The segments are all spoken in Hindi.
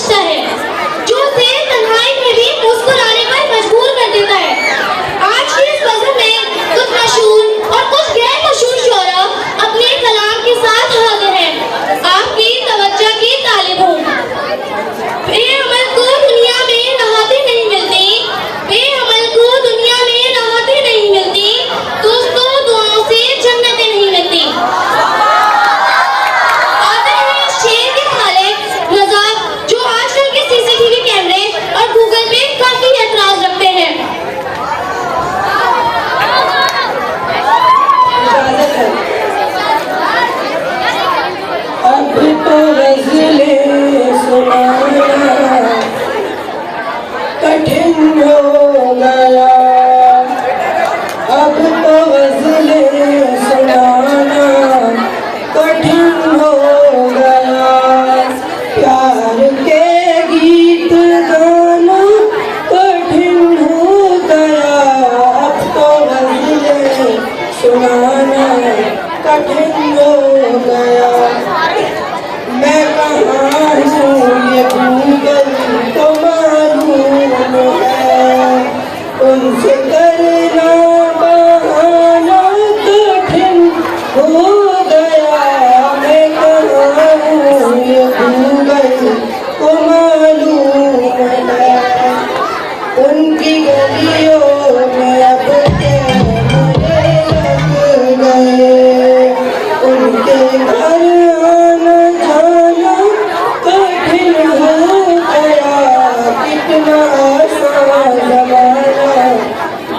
बख्शता है, जो उसे तन्हाई में भी मुस्कुराने पर मजबूर कर देता है। आज की इस गज़ल में कुछ मशहूर और कुछ गैर मशहूर शुअरा अपने कलाम के साथ हाजिर हैं। आपकी तवज्जो की तालिब हूँ। बेअमल को दुनिया में राहतें नहीं मिलती, बेअमल को दुनिया में राहतें नहीं मिलती, दोस्तों दुआओं से जन्नतें नहीं मिलती। आते हैं शेर के खालिक रज़ा, जो आजकल के सीसीटीवी कैमरे और गूगल पे काफी एतराज रखते हैं। अब तो गज़लें सुनाना कठिन हो गया, अब तो गज़लें सुनाना कठिन हो गया, प्यार के गीत गाना कठिन हो गया, अब तो गज़लें सुनाना कठिन हो गया। मैं कहाँ हूँ ये गूगल को मालूम है, उनसे करना बहाना कठिन हो गया। मैं कहाँ हूँ ये गूगल को मालूम है, उनकी गलियों में अब कैमरे लग गए, उनके घर आना जाना कठिन हो गया। कितना आसान ज़माना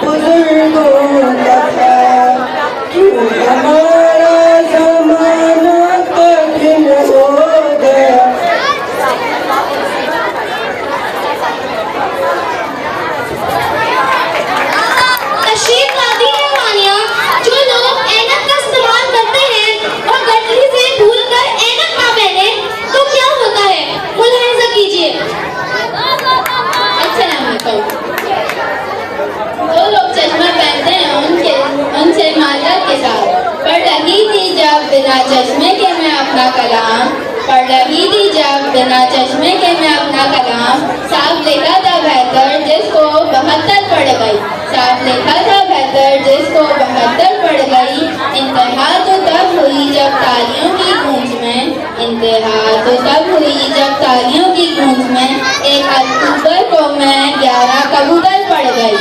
बुजुर्गों का था, क्यों हमारा ज़माना कठिन हो गया। तशरीफ लाती है वानिया, जो लोग ऐनक का इस्तेमाल करते हैं और गलती से भूलकर ऐनक ना पहने तो क्या होता है, मुलाहिजा कीजिए। जो लोग चश्मा पहनते हैं उनसे माजरत के साथ पढ़ रही थी जब बिना चश्मे के मैं अपना कलाम, पढ़ रही थी जब बिना चश्मे के मैं अपना कलाम, साफ लिखा था बेहतर जिसको 72 पढ़ गई, साफ लिखा था बेहतर जिसको 72 पढ़ गई। इंतहा तो तब हुई जब तालियों की गूंज में, इंतहा तो तब हुई जब तालियों की गूंज में, 1 अक्टूबर को मैं 11 कबूतर पढ़ गई।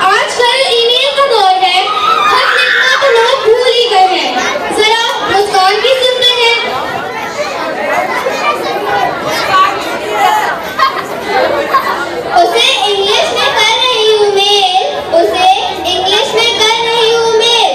आजकल ईमेल का दौर है, खत लिखना तो लोग भूल ही गए हैं। जरा मुस्कान की सुनते हैं। उसे इंग्लिश में कर रही हूँ मेल, उसे इंग्लिश में कर रही हूँ मेल,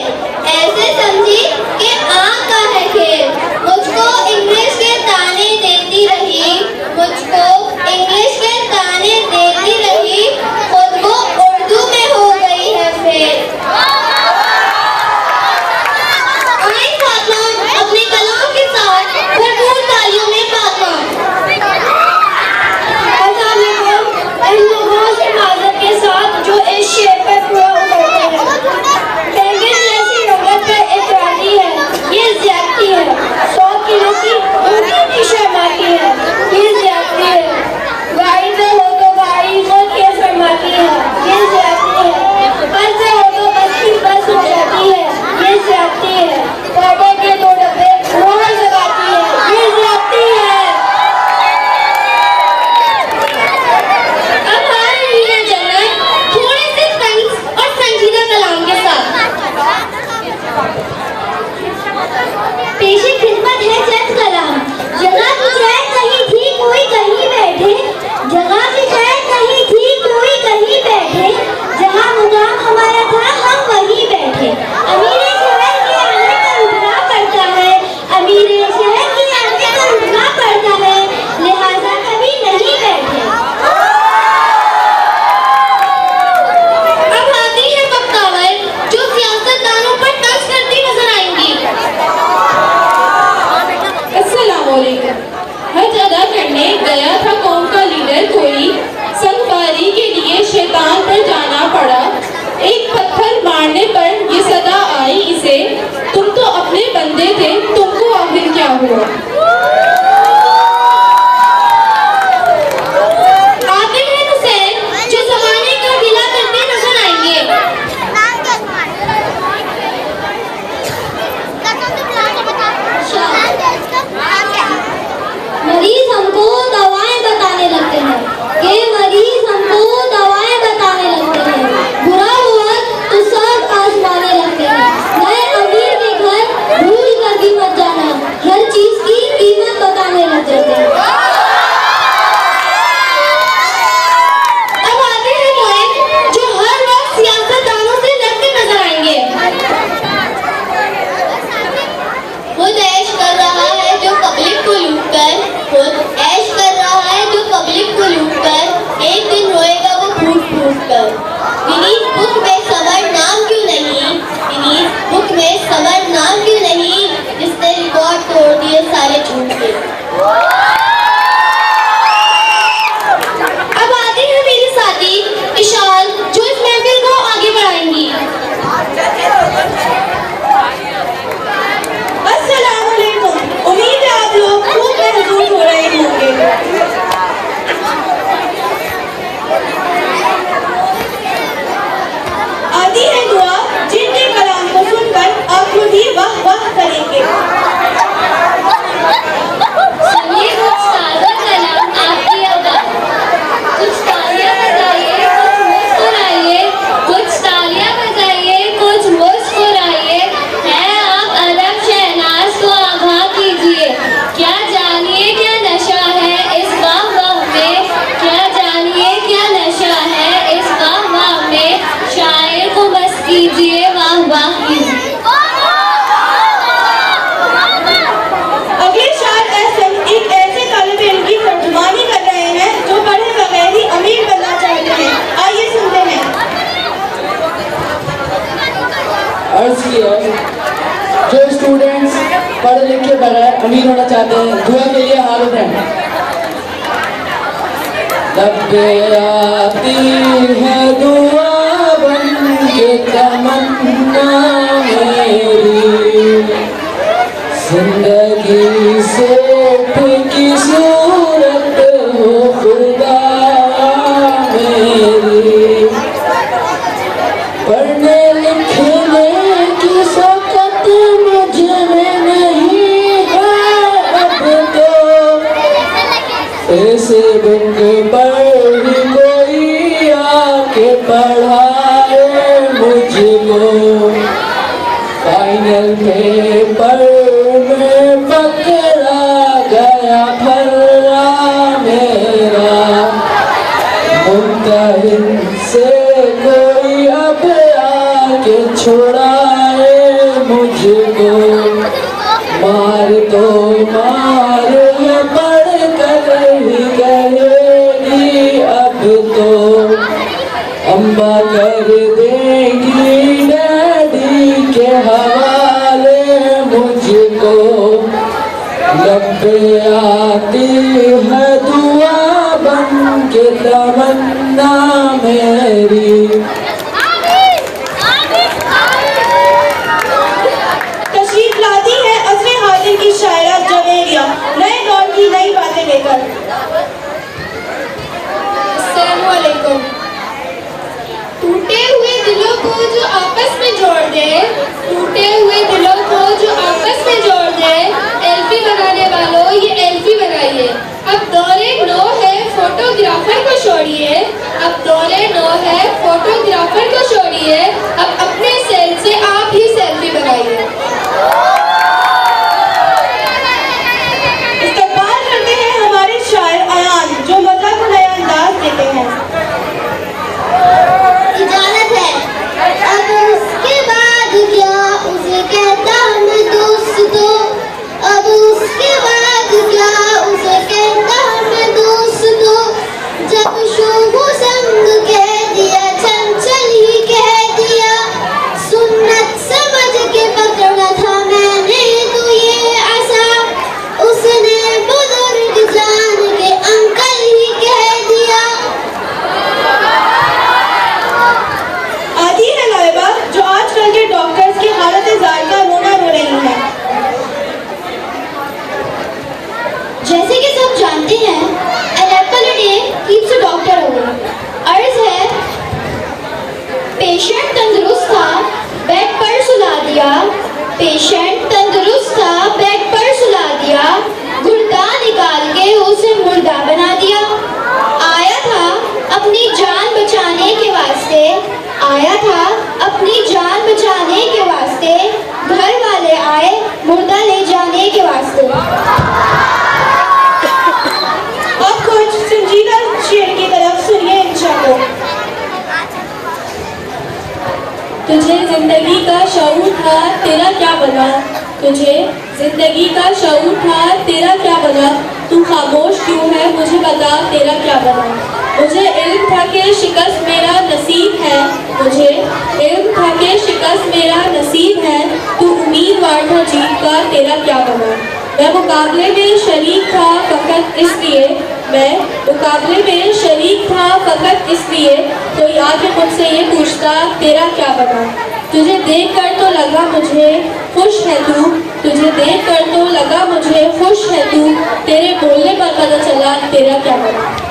अमीर होना चाहते हैं, दुआ के लिए हाथ उठाएं। लब्बे आती है दुआ बन के तमन्ना मेरी, जिंदगी से की सूरत हो खुदा मेरी, पढ़ने लिखने की शौकत मुझ में नहीं है अब तो, फेसबुक पर ही कोई आके पढ़ाए मुझको, फाइनल पेपर में पकड़ा गया फर्रा मेरा, मुमतहिन से कोई अब आके छुड़ाए मुझको, मार तो मार पढ़ कर ही कहेगी अब तो, अम्मा कर देंगी डैडी के हवाले मुझको, लब्बे आती है दुआ बन के तमन्ना मेरी। तशरीफ लाती है असरे हाजिर की शायरा जवेरिया, नए दौर की नई बातें लेकर। अस्सलामुअलैकुम। टूटे हुए दिलों को जो आपस में जोड़ दे, टूटे हुए दिलों को जो आपस में जोड़ दे, एल्फी बनाने वालों ये एल्फी बनाइए। अब दौरे नो है फोटोग्राफर को छोड़िए, अब दौरे नो है फोटोग्राफर को छोड़िए, अब अपने सेल से आप ही सेल्फी बनाइए। इस्तकबाल करते हैं हमारे शायर अयान, जो मज़ा को नया अंदाज देते हैं। इजाजत है। अब उसके बाद क्या उसे कहता मैं दोस्तों, अब उसके बाद क्या उसे कहता मैं दोस्तों, जब शोभो संग कह दिया चंचल ही कह दिया, सुन्नत समझ के पकड़ा था मैंने तो ये आसा, उसने बुजुर्ग जान के अंकल ही कह दिया। आती है लाइबा, जो आजकल के डॉक्टर्स की हालत ज़ायका रोना रो रही है। जैसे कि सब जानते हैं, an apple a day keeps a doctor away। अर्ज है, पेशेंट तंदुरुस्त था बेड पर सुला दिया, पेशेंट तंदुरुस्त था बेड पर सुला दिया, गुर्दा निकाल के उसे मुर्दा बना दिया। आया था अपनी जान बचाने के वास्ते, आया था अपनी जान बचाने के वास्ते, घर वाले आए मुर्दा ले जाने के वास्ते। अब कुछ संजीदा शेर की तरफ सुनिए इंशाअल्लाह। तुझे जिंदगी का शऊर था तेरा क्या बना, तुझे जिंदगी का शऊर था तेरा क्या बना, तू खामोश क्यों है मुझे बता तेरा क्या बना। मुझे इल्म था कि शिकस्त मेरा नसीब है, मुझे इल्म था कि शिकस्त मेरा नसीब है, तू उम्मीदवार था जीत का तेरा क्या बना। मैं मुकाबले में शरीक था फकत इसलिए, मैं मुकाबले में शरीक था फकत इसलिए, कोई आके मुझसे ये पूछता तेरा क्या बना। तुझे देख कर तो लगा मुझे खुश है तू, तुझे देख कर तो लगा मुझे खुश है तू, तेरे बोलने पर पता चला तेरा क्या बना।